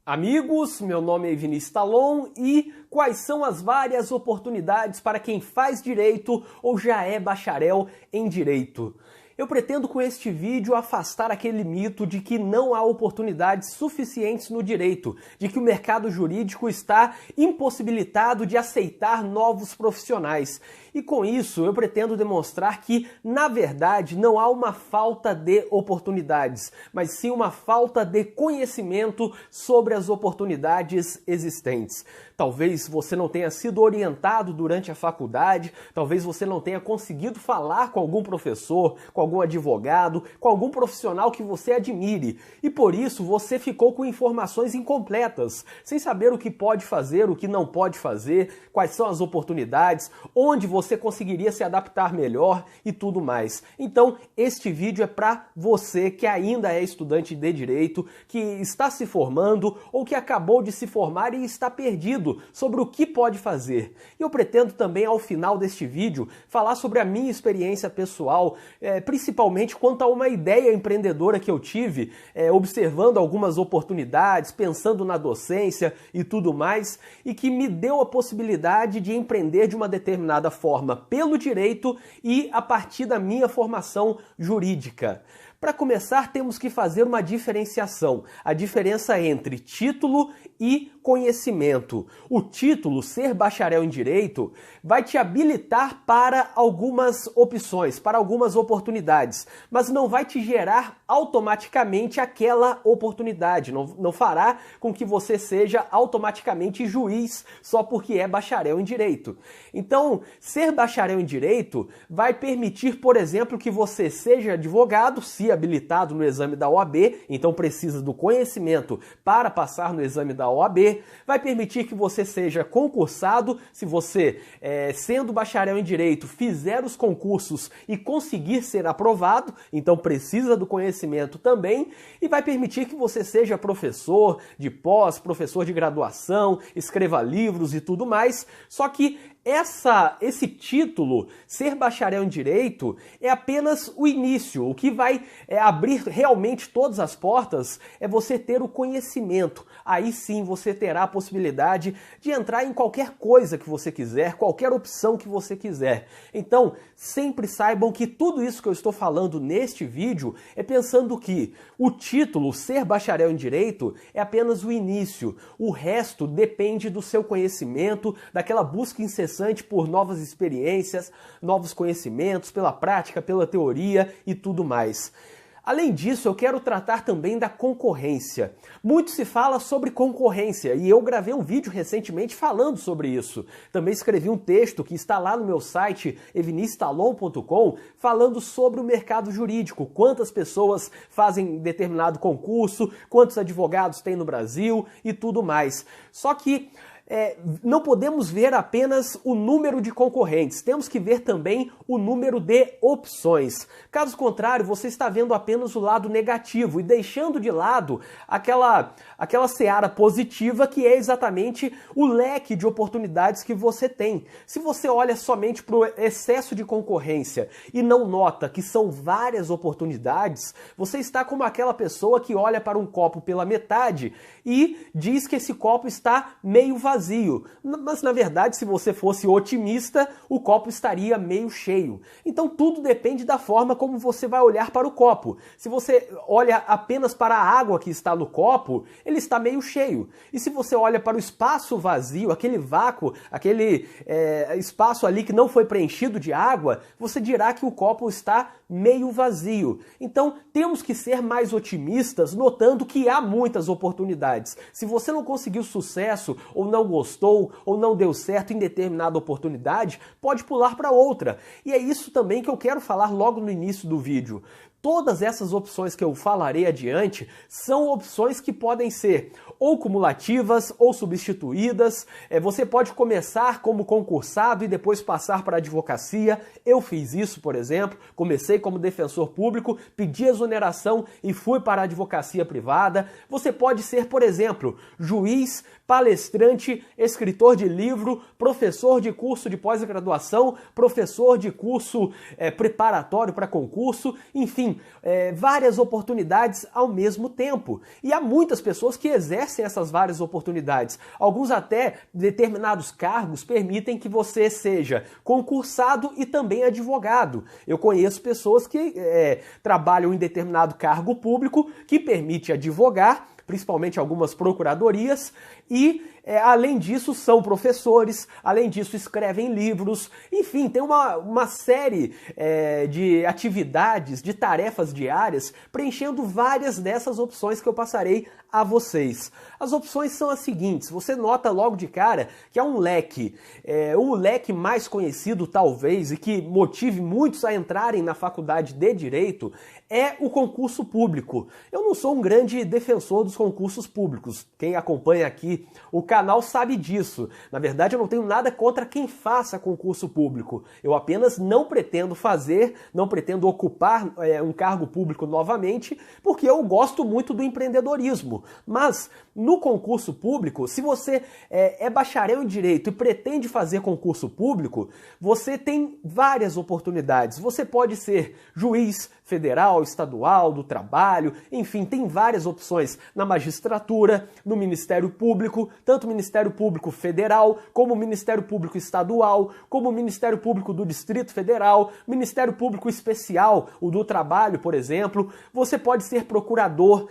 Amigos, meu nome é Vinícius Talon e quais são as várias oportunidades para quem faz direito ou já é bacharel em direito? Eu pretendo com este vídeo afastar aquele mito de que não há oportunidades suficientes no direito, de que o mercado jurídico está impossibilitado de aceitar novos profissionais. E com isso eu pretendo demonstrar que, na verdade, não há uma falta de oportunidades, mas sim uma falta de conhecimento sobre as oportunidades existentes. Talvez você não tenha sido orientado durante a faculdade, talvez você não tenha conseguido falar com algum professor, com algum advogado, com algum profissional que você admire, e por isso você ficou com informações incompletas, sem saber o que pode fazer, o que não pode fazer, quais são as oportunidades, onde você conseguiria se adaptar melhor e tudo mais. Então, este vídeo é para você que ainda é estudante de direito, que está se formando ou que acabou de se formar e está perdido sobre o que pode fazer. E eu pretendo também, ao final deste vídeo, falar sobre a minha experiência pessoal, principalmente quanto a uma ideia empreendedora que eu tive, observando algumas oportunidades, pensando na docência e tudo mais, e que me deu a possibilidade de empreender de uma determinada forma pelo direito e a partir da minha formação jurídica. Para começar, temos que fazer uma diferenciação, a diferença entre título e conhecimento. O título, ser bacharel em direito, vai te habilitar para algumas opções, para algumas oportunidades, mas não vai te gerar automaticamente aquela oportunidade, não fará com que você seja automaticamente juiz só porque é bacharel em direito. Então, ser bacharel em direito vai permitir, por exemplo, que você seja advogado, se habilitado no exame da OAB, então precisa do conhecimento para passar no exame da OAB, vai permitir que você seja concursado, se você, sendo bacharel em direito, fizer os concursos e conseguir ser aprovado, então precisa do conhecimento também, e vai permitir que você seja professor de pós, professor de graduação, escreva livros e tudo mais, só que esse título, ser bacharel em direito, é apenas o início. O que vai abrir realmente todas as portas é você ter o conhecimento. Aí sim você terá a possibilidade de entrar em qualquer coisa que você quiser, qualquer opção que você quiser. Então, sempre saibam que tudo isso que eu estou falando neste vídeo é pensando que o título, ser bacharel em direito, é apenas o início. O resto depende do seu conhecimento, daquela busca incessante por novas experiências, novos conhecimentos, pela prática, pela teoria e tudo mais. Além disso, eu quero tratar também da concorrência. Muito se fala sobre concorrência e eu gravei um vídeo recentemente falando sobre isso. Também escrevi um texto que está lá no meu site eviniciustalon.com falando sobre o mercado jurídico, quantas pessoas fazem determinado concurso, quantos advogados tem no Brasil e tudo mais. Só que não podemos ver apenas o número de concorrentes, temos que ver também o número de opções. Caso contrário, você está vendo apenas o lado negativo e deixando de lado aquela seara positiva que é exatamente o leque de oportunidades que você tem. Se você olha somente para o excesso de concorrência e não nota que são várias oportunidades, você está como aquela pessoa que olha para um copo pela metade e diz que esse copo está meio vazio. Mas na verdade, se você fosse otimista, o copo estaria meio cheio. Então tudo depende da forma como você vai olhar para o copo. Se você olha apenas para a água que está no copo, ele está meio cheio. E se você olha para o espaço vazio, aquele vácuo, aquele espaço ali que não foi preenchido de água, você dirá que o copo está meio vazio. Então temos que ser mais otimistas, notando que há muitas oportunidades. Se você não conseguiu sucesso ou não gostou ou não deu certo em determinada oportunidade, pode pular para outra. E é isso também que eu quero falar logo no início do vídeo. Todas essas opções que eu falarei adiante são opções que podem ser ou cumulativas ou substituídas. Você pode começar como concursado e depois passar para a advocacia. Eu fiz isso, por exemplo. Comecei como defensor público, pedi exoneração e fui para a advocacia privada. Você pode ser, por exemplo, juiz, palestrante, escritor de livro, professor de curso de pós-graduação, professor de curso preparatório para concurso, enfim, enfim, várias oportunidades ao mesmo tempo. E há muitas pessoas que exercem essas várias oportunidades. Alguns até determinados cargos permitem que você seja concursado e também advogado. Eu conheço pessoas que trabalham em determinado cargo público que permite advogar, principalmente algumas procuradorias, e além disso são professores, além disso escrevem livros, enfim, tem uma série de atividades, de tarefas diárias, preenchendo várias dessas opções que eu passarei a vocês. As opções são as seguintes: você nota logo de cara que há um leque, o leque mais conhecido talvez e que motive muitos a entrarem na faculdade de Direito é o concurso público. Eu não sou um grande defensor dos concursos públicos, quem acompanha aqui o canal sabe disso. Na verdade, eu não tenho nada contra quem faça concurso público. Eu apenas não pretendo ocupar um cargo público novamente, porque eu gosto muito do empreendedorismo. Mas, no concurso público, se você é bacharel em Direito e pretende fazer concurso público, você tem várias oportunidades. Você pode ser juiz federal, estadual, do trabalho, enfim, tem várias opções na magistratura, no Ministério Público, tanto o Ministério Público Federal, como o Ministério Público Estadual, como o Ministério Público do Distrito Federal, Ministério Público Especial, o do Trabalho, por exemplo. Você pode ser procurador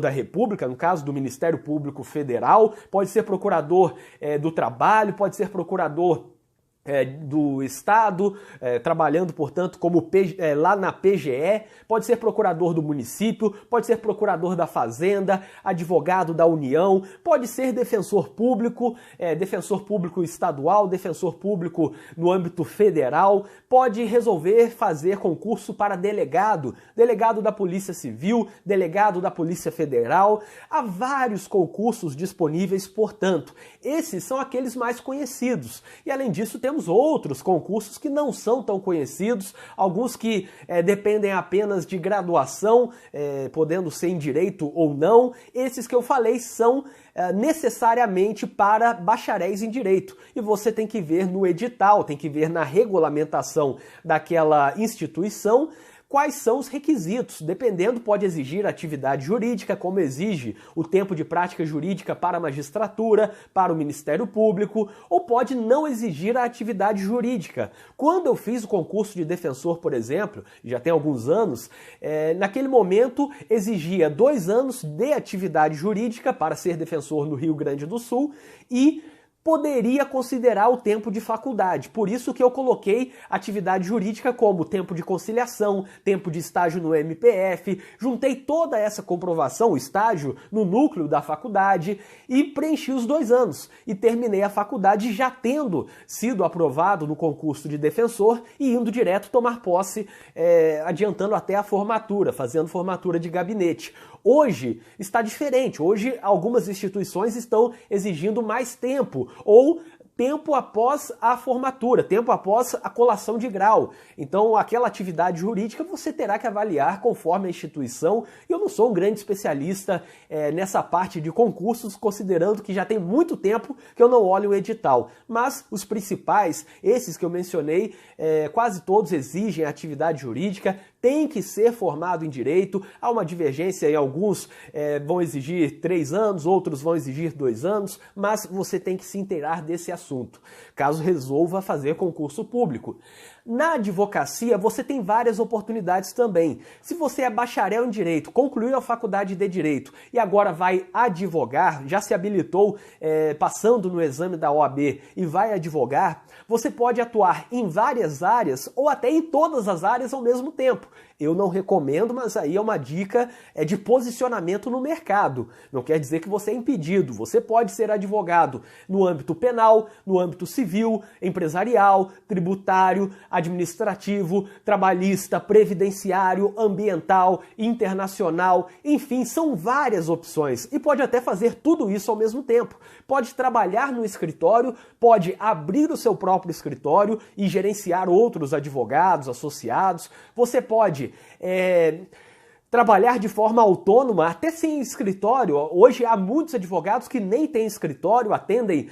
da República, no caso do Ministério Público Federal, pode ser procurador do Trabalho, pode ser procurador do Estado, trabalhando, portanto, como lá na PGE, pode ser procurador do município, pode ser procurador da Fazenda, advogado da União, pode ser defensor público estadual, defensor público no âmbito federal, pode resolver fazer concurso para delegado da Polícia Civil, delegado da Polícia Federal. Há vários concursos disponíveis, portanto, esses são aqueles mais conhecidos. E além disso, temos outros concursos que não são tão conhecidos, alguns que dependem apenas de graduação, podendo ser em Direito ou não. Esses que eu falei são necessariamente para bacharéis em Direito. E você tem que ver no edital, tem que ver na regulamentação daquela instituição quais são os requisitos. Dependendo, pode exigir atividade jurídica, como exige o tempo de prática jurídica para a magistratura, para o Ministério Público, ou pode não exigir a atividade jurídica. Quando eu fiz o concurso de defensor, por exemplo, já tem alguns anos, naquele momento exigia 2 anos de atividade jurídica para ser defensor no Rio Grande do Sul e poderia considerar o tempo de faculdade. Por isso que eu coloquei atividade jurídica como tempo de conciliação, tempo de estágio no MPF, juntei toda essa comprovação, o estágio, no núcleo da faculdade e preenchi os 2 anos. E terminei a faculdade já tendo sido aprovado no concurso de defensor e indo direto tomar posse, adiantando até a formatura, fazendo formatura de gabinete. Hoje está diferente. Hoje algumas instituições estão exigindo mais tempo ou tempo após a formatura, tempo após a colação de grau. Então, aquela atividade jurídica você terá que avaliar conforme a instituição. Eu não sou um grande especialista nessa parte de concursos, considerando que já tem muito tempo que eu não olho o edital. Mas os principais, esses que eu mencionei, quase todos exigem atividade jurídica, tem que ser formado em Direito. Há uma divergência, em alguns vão exigir 3 anos, outros vão exigir 2 anos, mas você tem que se inteirar desse assunto, caso resolva fazer concurso público. Na advocacia, você tem várias oportunidades também. Se você é bacharel em Direito, concluiu a faculdade de Direito e agora vai advogar, já se habilitou passando no exame da OAB e vai advogar, você pode atuar em várias áreas ou até em todas as áreas ao mesmo tempo. Eu não recomendo, mas aí é uma dica de posicionamento no mercado. Não quer dizer que você é impedido. Você pode ser advogado no âmbito penal, no âmbito civil, empresarial, tributário, administrativo, trabalhista, previdenciário, ambiental, internacional, enfim, são várias opções. E pode até fazer tudo isso ao mesmo tempo. Pode trabalhar no escritório, pode abrir o seu próprio escritório e gerenciar outros advogados, associados. Você pode trabalhar de forma autônoma, até sem escritório. Hoje há muitos advogados que nem têm escritório, atendem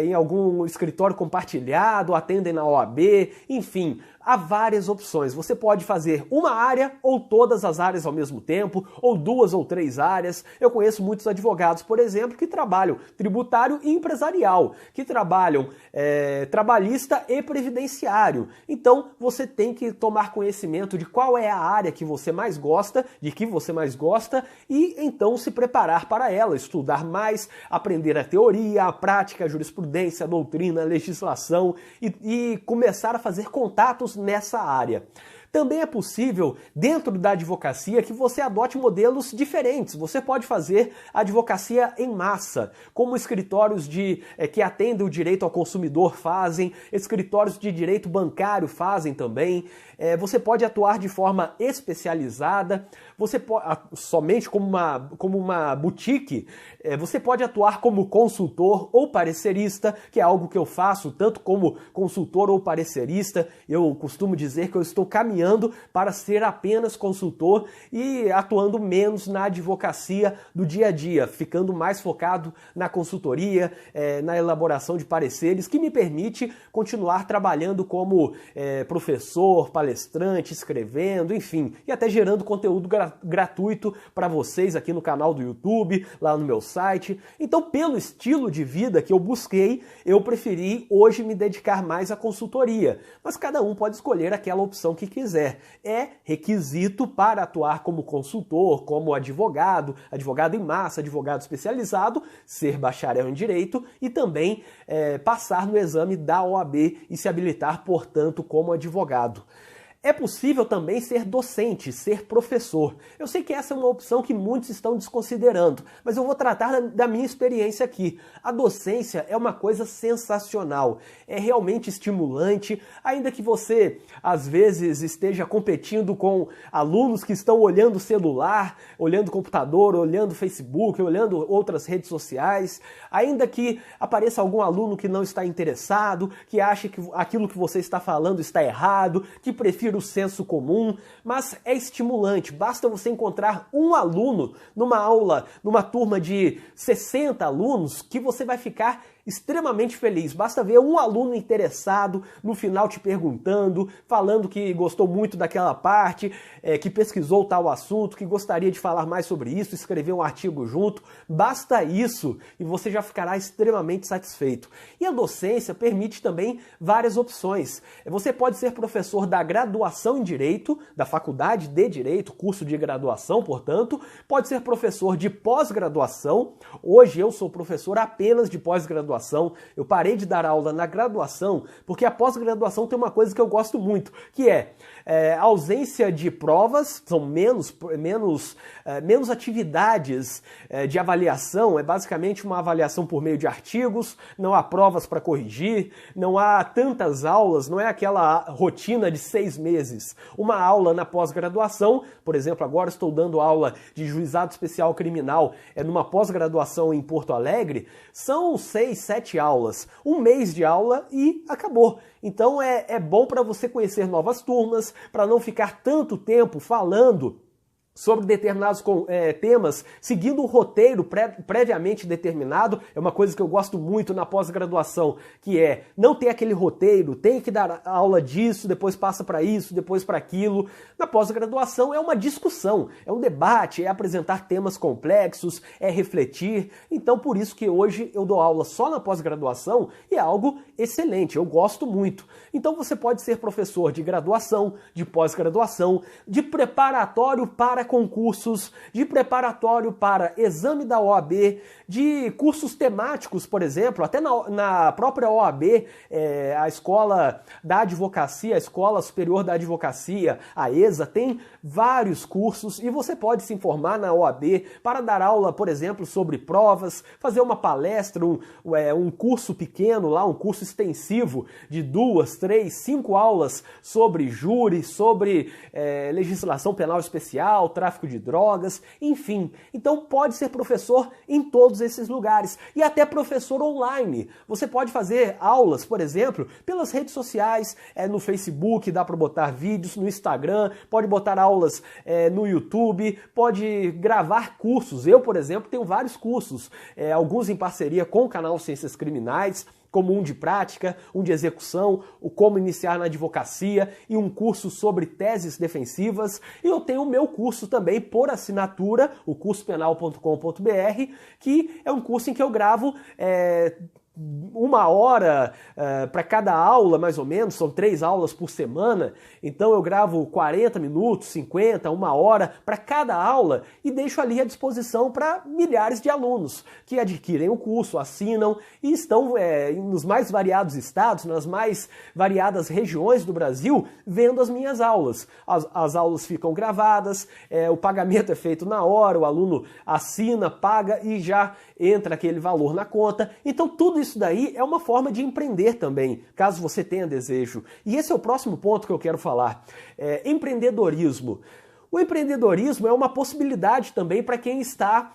em algum escritório compartilhado, atendem na OAB, enfim, há várias opções. Você pode fazer uma área ou todas as áreas ao mesmo tempo, ou 2 ou 3 áreas. Eu conheço muitos advogados, por exemplo, que trabalham tributário e empresarial, que trabalham trabalhista e previdenciário. Então, você tem que tomar conhecimento de qual é a área que você mais gosta, de que você mais gosta, e então se preparar para ela, estudar mais, aprender a teoria, a prática, a jurisprudência, a doutrina, a legislação e começar a fazer contatos nessa área. Também é possível, dentro da advocacia, que você adote modelos diferentes. Você pode fazer advocacia em massa, como escritórios que atendem o direito ao consumidor fazem, escritórios de direito bancário fazem também. Você pode atuar de forma especializada, você pode, somente como uma boutique, você pode atuar como consultor ou parecerista, que é algo que eu faço tanto como consultor ou parecerista. Eu costumo dizer que eu estou caminhando para ser apenas consultor e atuando menos na advocacia do dia a dia, ficando mais focado na consultoria, na elaboração de pareceres, que me permite continuar trabalhando como professor, palestrante, escrevendo, enfim, e até gerando conteúdo gratuito para vocês aqui no canal do YouTube, lá no meu site. Então, pelo estilo de vida que eu busquei, eu preferi hoje me dedicar mais à consultoria, mas cada um pode escolher aquela opção que quiser. É requisito para atuar como consultor, como advogado em massa, advogado especializado, ser bacharel em direito e também passar no exame da OAB e se habilitar, portanto, como advogado. É possível também ser docente, ser professor. Eu sei que essa é uma opção que muitos estão desconsiderando, mas eu vou tratar da minha experiência aqui. A docência é uma coisa sensacional, é realmente estimulante, ainda que você, às vezes, esteja competindo com alunos que estão olhando o celular, olhando o computador, olhando o Facebook, olhando outras redes sociais, ainda que apareça algum aluno que não está interessado, que acha que aquilo que você está falando está errado, que prefira o senso comum, mas é estimulante. Basta você encontrar um aluno numa aula, numa turma de 60 alunos, que você vai ficar extremamente feliz. Basta ver um aluno interessado no final te perguntando, falando que gostou muito daquela parte, que pesquisou tal assunto, que gostaria de falar mais sobre isso, escrever um artigo junto. Basta isso e você já ficará extremamente satisfeito. E a docência permite também várias opções. Você pode ser professor da graduação em Direito, da faculdade de Direito, curso de graduação, portanto, pode ser professor de pós-graduação. Hoje eu sou professor apenas de pós-graduação. Eu parei de dar aula na graduação, porque a pós-graduação tem uma coisa que eu gosto muito, que é a ausência de provas, são menos atividades de avaliação, é basicamente uma avaliação por meio de artigos, não há provas para corrigir, não há tantas aulas, não é aquela rotina de 6 meses. Uma aula na pós-graduação, por exemplo, agora estou dando aula de juizado especial criminal, numa pós-graduação em Porto Alegre, são 6, 7 aulas, um mês de aula e acabou. Então é bom para você conhecer novas turmas, para não ficar tanto tempo falando sobre determinados temas, seguindo um roteiro previamente determinado. É uma coisa que eu gosto muito na pós-graduação, que é não ter aquele roteiro, tem que dar aula disso, depois passa para isso, depois para aquilo. Na pós-graduação é uma discussão, é um debate, é apresentar temas complexos, é refletir. Então, por isso que hoje eu dou aula só na pós-graduação e é algo excelente, eu gosto muito. Então, você pode ser professor de graduação, de pós-graduação, de preparatório para concursos, de preparatório para exame da OAB, de cursos temáticos, por exemplo, até na própria OAB, a Escola da Advocacia, a Escola Superior da Advocacia, a ESA, tem vários cursos e você pode se informar na OAB para dar aula, por exemplo, sobre provas, fazer uma palestra, um curso pequeno lá, um curso extensivo de 2, 3, 5 aulas sobre júri, sobre legislação penal especial, tráfico de drogas, enfim. Então pode ser professor em todos esses lugares e até professor online. Você pode fazer aulas, por exemplo, pelas redes sociais, no Facebook, dá para botar vídeos, no Instagram, pode botar aulas no YouTube, pode gravar cursos. Eu, por exemplo, tenho vários cursos, alguns em parceria com o canal Ciências Criminais, como um de prática, um de execução, o como iniciar na advocacia e um curso sobre teses defensivas. E eu tenho o meu curso também por assinatura, o cursopenal.com.br, que é um curso em que eu gravo 1 hora para cada aula, mais ou menos, são 3 aulas por semana, então eu gravo 40 minutos, 50, 1 hora para cada aula e deixo ali à disposição para milhares de alunos que adquirem o curso, assinam e estão nos mais variados estados, nas mais variadas regiões do Brasil, vendo as minhas aulas. As aulas ficam gravadas, o pagamento é feito na hora, o aluno assina, paga e já entra aquele valor na conta. Então tudo isso daí é uma forma de empreender também, caso você tenha desejo. E esse é o próximo ponto que eu quero falar. Empreendedorismo. O empreendedorismo é uma possibilidade também para quem está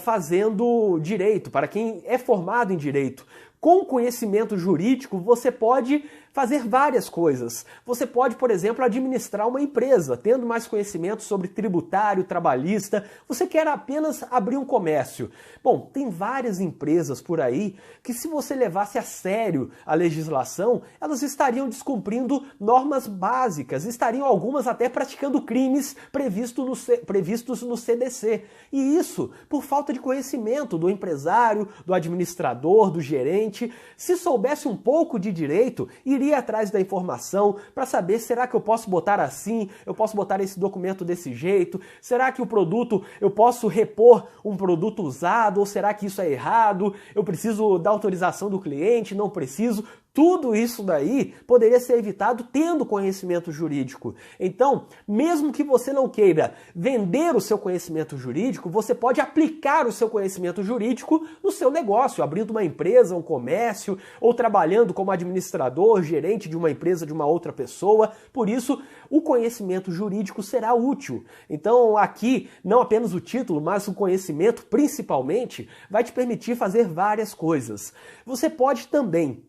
fazendo direito, para quem é formado em direito. Com conhecimento jurídico, você pode fazer várias coisas. Você pode, por exemplo, administrar uma empresa, tendo mais conhecimento sobre tributário, trabalhista. Você quer apenas abrir um comércio. Bom, tem várias empresas por aí que, se você levasse a sério a legislação, elas estariam descumprindo normas básicas, estariam algumas até praticando crimes previstos no CDC. E isso por falta de conhecimento do empresário, do administrador, do gerente. Se soubesse um pouco de direito, iria atrás da informação para saber, será que eu posso botar assim, eu posso botar esse documento desse jeito, será que o produto, eu posso repor um produto usado, ou será que isso é errado, eu preciso da autorização do cliente, não preciso. Tudo isso daí poderia ser evitado tendo conhecimento jurídico. Então, mesmo que você não queira vender o seu conhecimento jurídico, você pode aplicar o seu conhecimento jurídico no seu negócio, abrindo uma empresa, um comércio, ou trabalhando como administrador, gerente de uma empresa de uma outra pessoa. Por isso, o conhecimento jurídico será útil. Então, aqui, não apenas o título, mas o conhecimento, principalmente, vai te permitir fazer várias coisas. Você pode também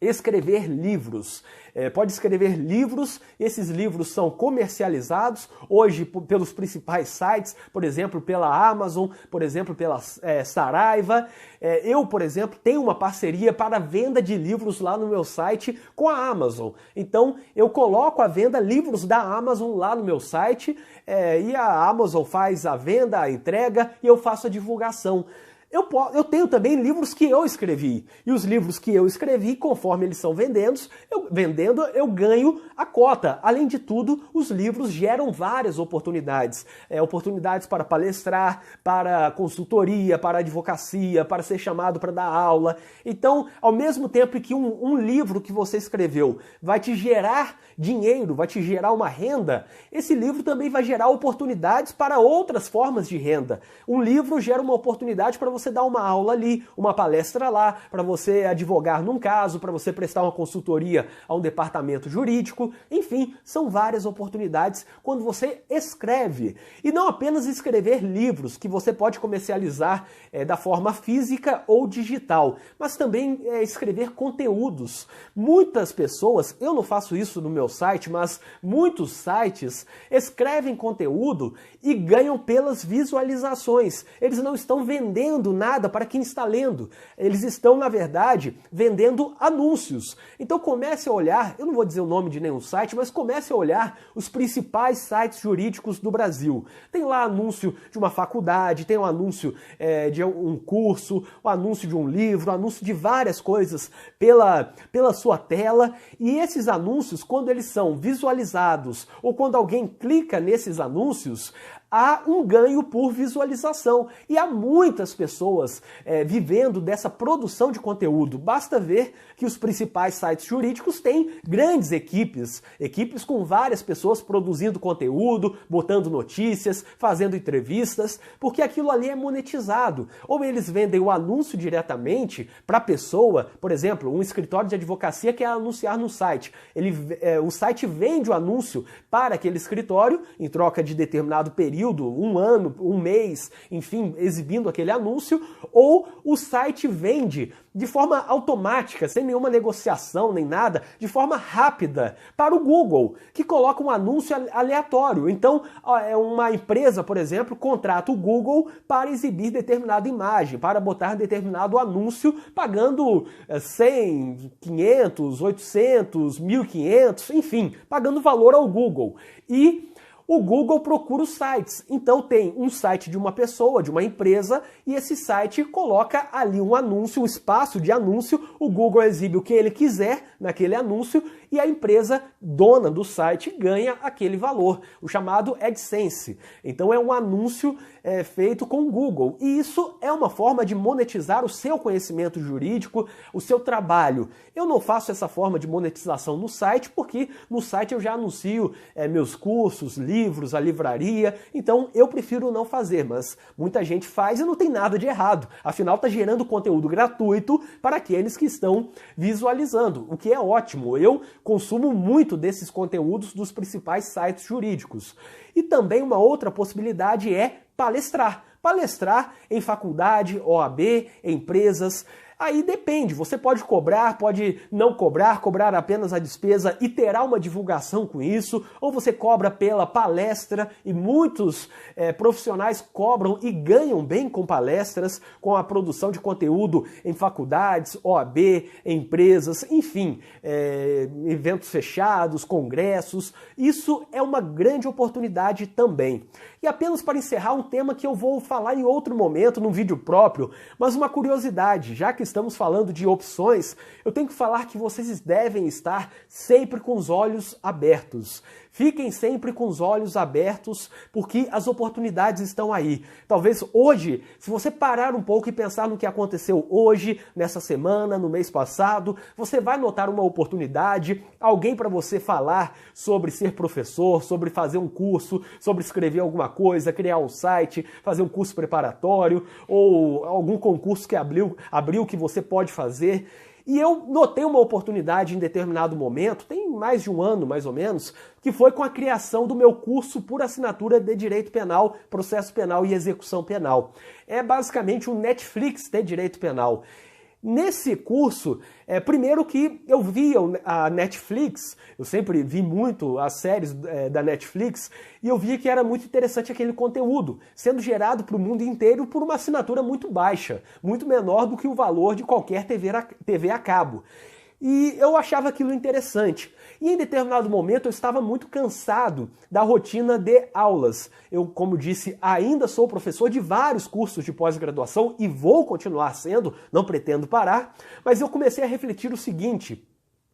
escrever livros. Pode escrever livros, esses livros são comercializados hoje pelos principais sites, por exemplo, pela Amazon, por exemplo, pela Saraiva. Eu, por exemplo, tenho uma parceria para venda de livros lá no meu site com a Amazon. Então, eu coloco à venda livros da Amazon lá no meu site e a Amazon faz a venda, a entrega e eu faço a divulgação. Eu tenho também livros que eu escrevi, e os livros que eu escrevi, conforme eles são vendendo, eu ganho a cota. Além de tudo, os livros geram várias oportunidades. Oportunidades para palestrar, para consultoria, para advocacia, para ser chamado para dar aula. Então, ao mesmo tempo que um livro que você escreveu vai te gerar dinheiro, vai te gerar uma renda, esse livro também vai gerar oportunidades para outras formas de renda. Um livro gera uma oportunidade para você dar uma aula ali, uma palestra lá, para você advogar num caso, para você prestar uma consultoria a um departamento jurídico. Enfim, são várias oportunidades quando você escreve. E não apenas escrever livros que você pode comercializar da forma física ou digital, mas também escrever conteúdos. Muitas pessoas, eu não faço isso no meu site, mas muitos sites escrevem conteúdo e ganham pelas visualizações. Eles não estão vendendo nada para quem está lendo. Eles estão, na verdade, vendendo anúncios. Então comece a olhar, eu não vou dizer o nome de nenhum site, mas comece a olhar os principais sites jurídicos do Brasil. Tem lá anúncio de uma faculdade, tem um anúncio de um curso, o anúncio de um livro, o anúncio de várias coisas pela sua tela. E esses anúncios, quando eles são visualizados ou quando alguém clica nesses anúncios, há um ganho por visualização. E há muitas pessoas vivendo dessa produção de conteúdo. Basta ver que os principais sites jurídicos têm grandes equipes com várias pessoas produzindo conteúdo, botando notícias, fazendo entrevistas, porque aquilo ali é monetizado. Ou eles vendem o anúncio diretamente para a pessoa, por exemplo, um escritório de advocacia quer anunciar no site. O site vende o anúncio para aquele escritório em troca de determinado período período, um ano, um mês, enfim, exibindo aquele anúncio, ou o site vende de forma automática, sem nenhuma negociação nem nada, de forma rápida para o Google, que coloca um anúncio aleatório. Então, uma empresa, por exemplo, contrata o Google para exibir determinada imagem, para botar determinado anúncio, pagando 100, 500, 800, 1.500, enfim, pagando valor ao Google. E o Google procura os sites. Então tem um site de uma pessoa, de uma empresa, e esse site coloca ali um anúncio, um espaço de anúncio, o Google exibe o que ele quiser naquele anúncio e a empresa dona do site ganha aquele valor, o chamado AdSense. Então é um anúncio feito com o Google. E isso é uma forma de monetizar o seu conhecimento jurídico, o seu trabalho. Eu não faço essa forma de monetização no site, porque no site eu já anuncio meus cursos, livros, a livraria, então eu prefiro não fazer, mas muita gente faz e não tem nada de errado. Afinal, está gerando conteúdo gratuito para aqueles que estão visualizando, o que é ótimo. Eu consumo muito desses conteúdos dos principais sites jurídicos. E também uma outra possibilidade é palestrar. Palestrar em faculdade, OAB, empresas. Aí depende, você pode cobrar, pode não cobrar, cobrar apenas a despesa e terá uma divulgação com isso, ou você cobra pela palestra e muitos profissionais cobram e ganham bem com palestras, com a produção de conteúdo em faculdades, OAB, empresas, enfim, eventos fechados, congressos. Isso é uma grande oportunidade também. E apenas para encerrar um tema que eu vou falar em outro momento, num vídeo próprio, mas uma curiosidade, já que estamos falando de opções, eu tenho que falar que vocês devem estar sempre com os olhos abertos. Fiquem sempre com os olhos abertos, porque as oportunidades estão aí. Talvez hoje, se você parar um pouco e pensar no que aconteceu hoje, nessa semana, no mês passado, você vai notar uma oportunidade, alguém para você falar sobre ser professor, sobre fazer um curso, sobre escrever alguma coisa, criar um site, fazer um curso preparatório, ou algum concurso que abriu que você pode fazer. E eu notei uma oportunidade em determinado momento, tem mais de um ano mais ou menos, que foi com a criação do meu curso por assinatura de Direito Penal, Processo Penal e Execução Penal. É basicamente um Netflix de Direito Penal. Nesse curso, primeiro que eu via a Netflix, eu sempre vi muito as séries da Netflix, e eu via que era muito interessante aquele conteúdo, sendo gerado para o mundo inteiro por uma assinatura muito baixa, muito menor do que o valor de qualquer TV a cabo. E eu achava aquilo interessante. E em determinado momento eu estava muito cansado da rotina de aulas. Eu, como disse, ainda sou professor de vários cursos de pós-graduação e vou continuar sendo, não pretendo parar, mas eu comecei a refletir o seguinte: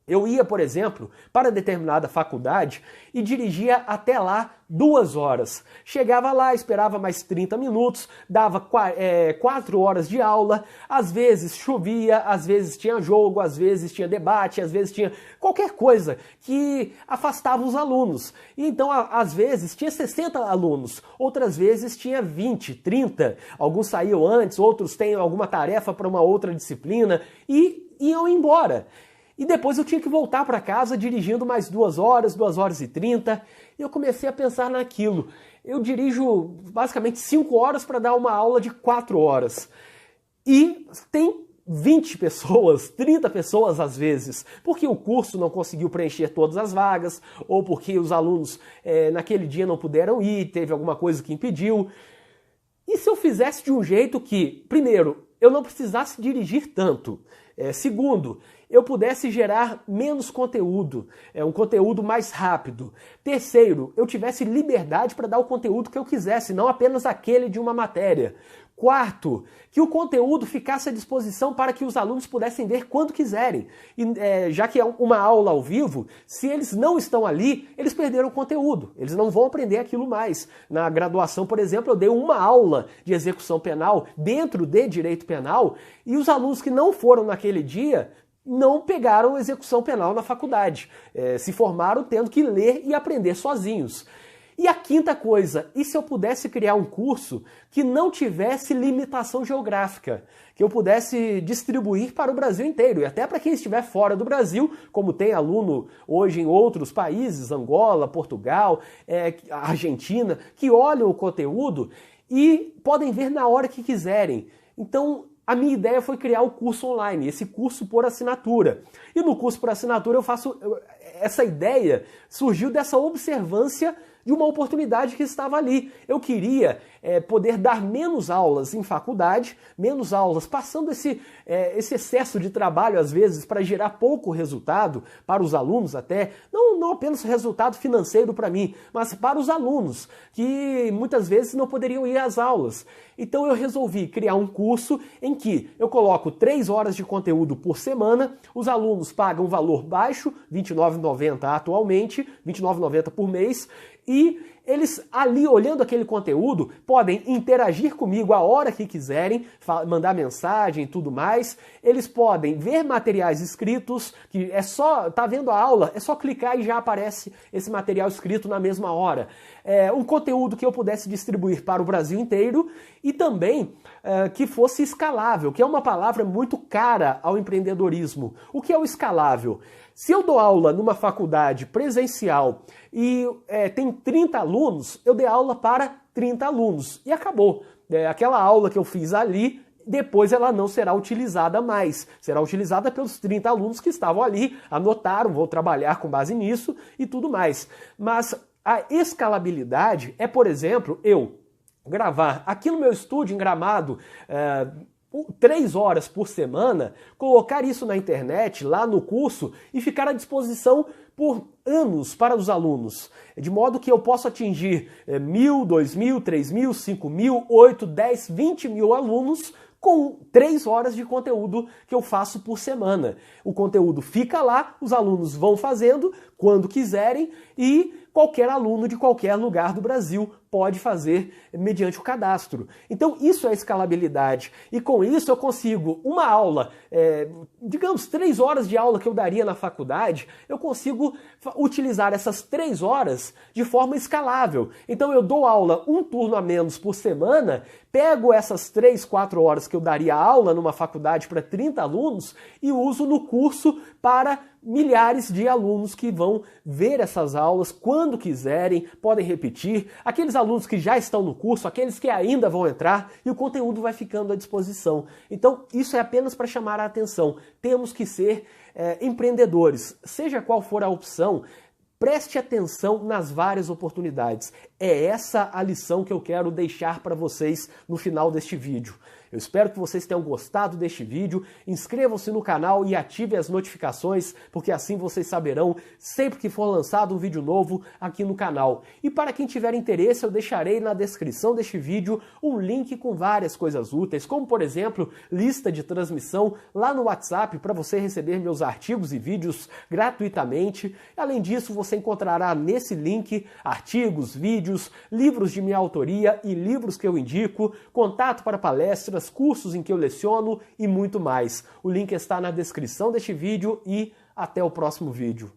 eu ia, por exemplo, para determinada faculdade e dirigia até lá 2 horas. Chegava lá, esperava mais 30 minutos, dava 4 horas de aula, às vezes chovia, às vezes tinha jogo, às vezes tinha debate, às vezes tinha qualquer coisa que afastava os alunos. E então, às vezes, tinha 60 alunos, outras vezes tinha 20, 30. Alguns saíam antes, outros têm alguma tarefa para uma outra disciplina e iam embora. E depois eu tinha que voltar para casa dirigindo mais 2 horas, 2 horas e 30, e eu comecei a pensar naquilo. Eu dirijo basicamente 5 horas para dar uma aula de 4 horas. E tem 20 pessoas, 30 pessoas às vezes, porque o curso não conseguiu preencher todas as vagas, ou porque os alunos naquele dia não puderam ir, teve alguma coisa que impediu. E se eu fizesse de um jeito que, primeiro, eu não precisasse dirigir tanto, segundo, eu pudesse gerar menos conteúdo, um conteúdo mais rápido. Terceiro, eu tivesse liberdade para dar o conteúdo que eu quisesse, não apenas aquele de uma matéria. Quarto, que o conteúdo ficasse à disposição para que os alunos pudessem ver quando quiserem. E, já que é uma aula ao vivo, se eles não estão ali, eles perderam o conteúdo. Eles não vão aprender aquilo mais. Na graduação, por exemplo, eu dei uma aula de execução penal dentro de direito penal e os alunos que não foram naquele dia não pegaram execução penal na faculdade. Se formaram tendo que ler e aprender sozinhos. E a quinta coisa, e se eu pudesse criar um curso que não tivesse limitação geográfica, que eu pudesse distribuir para o Brasil inteiro, e até para quem estiver fora do Brasil, como tem aluno hoje em outros países, Angola, Portugal, Argentina, que olham o conteúdo e podem ver na hora que quiserem. Então, a minha ideia foi criar o curso online, esse curso por assinatura. E no curso por assinatura essa ideia surgiu dessa observância de uma oportunidade que estava ali. Eu queria poder dar menos aulas em faculdade, menos aulas, passando esse excesso de trabalho, às vezes, para gerar pouco resultado para os alunos até, não apenas resultado financeiro para mim, mas para os alunos, que muitas vezes não poderiam ir às aulas. Então eu resolvi criar um curso em que eu coloco 3 horas de conteúdo por semana, os alunos pagam um valor baixo, R$ 29,90 atualmente, R$ 29,90 por mês, e eles ali, olhando aquele conteúdo, podem interagir comigo a hora que quiserem, mandar mensagem e tudo mais. Eles podem ver materiais escritos, que tá vendo a aula, é só clicar e já aparece esse material escrito na mesma hora. Um conteúdo que eu pudesse distribuir para o Brasil inteiro e também que fosse escalável, que é uma palavra muito cara ao empreendedorismo. O que é o escalável? Se eu dou aula numa faculdade presencial e tem 30 alunos, eu dei aula para 30 alunos e acabou. Aquela aula que eu fiz ali, depois ela não será utilizada mais. Será utilizada pelos 30 alunos que estavam ali, anotaram, vou trabalhar com base nisso e tudo mais. Mas a escalabilidade é, por exemplo, eu gravar aqui no meu estúdio em Gramado 3 horas por semana, colocar isso na internet, lá no curso, e ficar à disposição por anos para os alunos, de modo que eu possa atingir 1.000, 2.000, 3.000, 5.000, 8, 10, 20 mil alunos com 3 horas de conteúdo que eu faço por semana. O conteúdo fica lá, os alunos vão fazendo quando quiserem e qualquer aluno de qualquer lugar do Brasil pode fazer mediante o cadastro. Então isso é escalabilidade. E com isso eu consigo uma aula, digamos 3 horas de aula que eu daria na faculdade, eu consigo utilizar essas 3 horas de forma escalável. Então eu dou aula um turno a menos por semana, pego essas 3, 4 horas que eu daria aula numa faculdade para 30 alunos e uso no curso para milhares de alunos que vão ver essas aulas quando quiserem, podem repetir, aqueles alunos que já estão no curso, aqueles que ainda vão entrar, e o conteúdo vai ficando à disposição. Então, isso é apenas para chamar a atenção. Temos que ser empreendedores, seja qual for a opção. Preste atenção nas várias oportunidades. É essa a lição que eu quero deixar para vocês no final deste vídeo. Eu espero que vocês tenham gostado deste vídeo. Inscrevam-se no canal e ativem as notificações, porque assim vocês saberão sempre que for lançado um vídeo novo aqui no canal. E para quem tiver interesse, eu deixarei na descrição deste vídeo um link com várias coisas úteis, como por exemplo, lista de transmissão lá no WhatsApp para você receber meus artigos e vídeos gratuitamente. Além disso, você encontrará nesse link artigos, vídeos, livros de minha autoria e livros que eu indico, contato para palestras, cursos em que eu leciono e muito mais. O link está na descrição deste vídeo e até o próximo vídeo.